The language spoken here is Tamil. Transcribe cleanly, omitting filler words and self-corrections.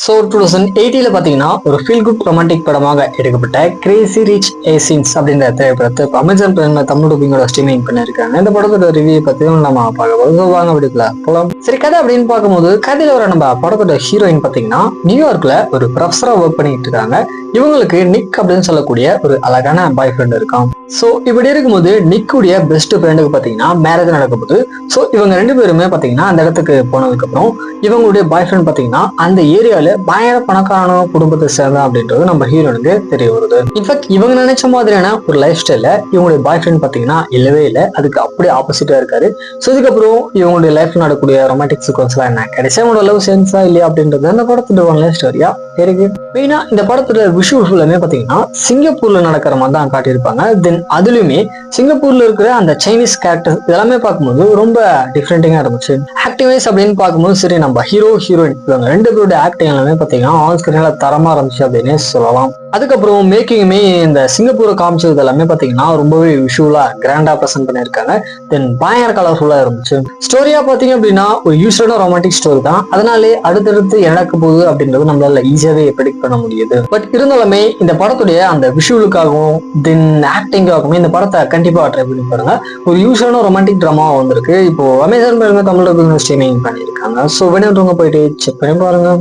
ஸோ 2018 பார்த்தீங்கன்னா ஒரு ஃபீல் குட் ரொமான்டிக் படமாக எடுக்கப்பட்ட கிரேசி ரிச் ஏசின்ஸ் அப்படின்ற திரைப்படத்தை அமேசான் பிரைம்ல தமிழ் டப்பிங்கோட ஸ்ட்ரீமிங் பண்ணியிருக்காங்க. இந்த படத்தோட ரிவ்யூ பற்றியும் நம்ம பார்க்க போகிறோம். வாங்க வீட்டுக்குள்ள போகலாம். சரி, கதை அப்படின்னு பார்க்கும்போது கதையில வர நம்ம படத்தோட ஹீரோயின் பார்த்தீங்கன்னா நியூயார்க்ல ஒரு ப்ரொஃபஸரா ஒர்க் பண்ணிட்டு இருக்காங்க. இவங்களுக்கு நிக் அப்படின்னு சொல்லக்கூடிய ஒரு அழகான பாய் ஃப்ரெண்ட் இருக்கான். ஸோ இப்படி இருக்கும்போது நிக்குடைய பெஸ்ட் ஃப்ரெண்டுக்கு பார்த்தீங்கன்னா மேரேஜ் நடக்கும்போது ஸோ இவங்க ரெண்டு பேருமே பார்த்தீங்கன்னா அந்த இடத்துக்கு போனதுக்கு அப்புறம் இவங்களுடைய பாய் ஃப்ரெண்ட் பார்த்தீங்கன்னா அந்த ஏரியால பயங்கர பணக்கான குடும்பத்தை சேர்ந்தா அப்படின்றது நம்ம ஹீரோனுக்கு தெரிய வருது. இன்ஃபேக்ட் இவங்க நினைச்ச மாதிரியான ஒரு லைஃப் ஸ்டைல இவங்களுடைய பாய் ஃப்ரெண்ட் பார்த்தீங்கன்னா இல்லவே இல்லை, அதுக்கு அப்படியே ஆப்போசிட்டா இருக்காரு. ஸோ இதுக்கப்புறம் இவங்களுடைய லைஃப்ல நடக்கூடிய ரொமான்டிக் சீக்வன்ஸ் எல்லாம் என்ன, கடைசியா அவங்களோட லவ் சென்ஸா இல்லையா அப்படின்றது அந்த படத்தோட ஒன் லைஃப் ஸ்டோரியா இருக்கு. மெயினா இந்த படத்தோட விஷுவல்ஸ் எல்லாமே பாத்தீங்கன்னா சிங்கப்பூர்ல நடக்கிற மாதிரி தான் காட்டியிருப்பாங்க. தென் அதுலயுமே சிங்கப்பூர்ல இருக்கிற அந்த சைனீஸ் கேரக்டர் இதெல்லாமே பார்க்கும்போது ரொம்ப டிஃப்ரெண்டிங்கா இருந்துச்சு. ஆக்டிங் வைஸ் அப்படின்னு பார்க்கும்போது சரி, நம்ம ஹீரோ ஹீரோயின் இவங்க ரெண்டு பேரோட ஆக்டிங் எல்லாமே பாத்தீங்கன்னா ஆன் ஸ்கிரீன்ல தரமா இருந்துச்சு அப்படின்னு சொல்லலாம். அதுக்கப்புறம் மேக்கிங்குமே இந்த சிங்கப்பூரை காமிச்சது எல்லாமே பாத்தீங்கன்னா ரொம்பவே விஷுவலா கிராண்டா ப்ரெசென்ட் பண்ணியிருக்காங்க. தென் பயங்கர கலர்ஃபுல்லா இருந்துச்சு. ஸ்டோரியா பாத்தீங்க அப்படின்னா ஒரு யூஸ்வலான ரொமான்டிக் ஸ்டோரி தான். அதனாலே அடுத்தடுத்து நடக்க போகுது அப்படின்றது நம்மளால ஈஸியாவே ப்ரெடிக்ட் பண்ண முடியுது. பட் இருந்தாலுமே இந்த படத்துடைய அந்த விஷுவலுக்காகவும் தென் ஆக்டிங்காகவும் இந்த படத்தை கண்டிப்பா ட்ரை பண்ணி பாருங்க. ஒரு யூஸ்வலான ரொமான்டிக் ட்ராமா வந்திருக்கு. இப்போ அமேசான் தமிழ் ஸ்ட்ரீமிங் பண்ணியிருக்காங்க. ஸோ வேணுன்றவங்க போயிட்டு செக் பண்ணி பாருங்க.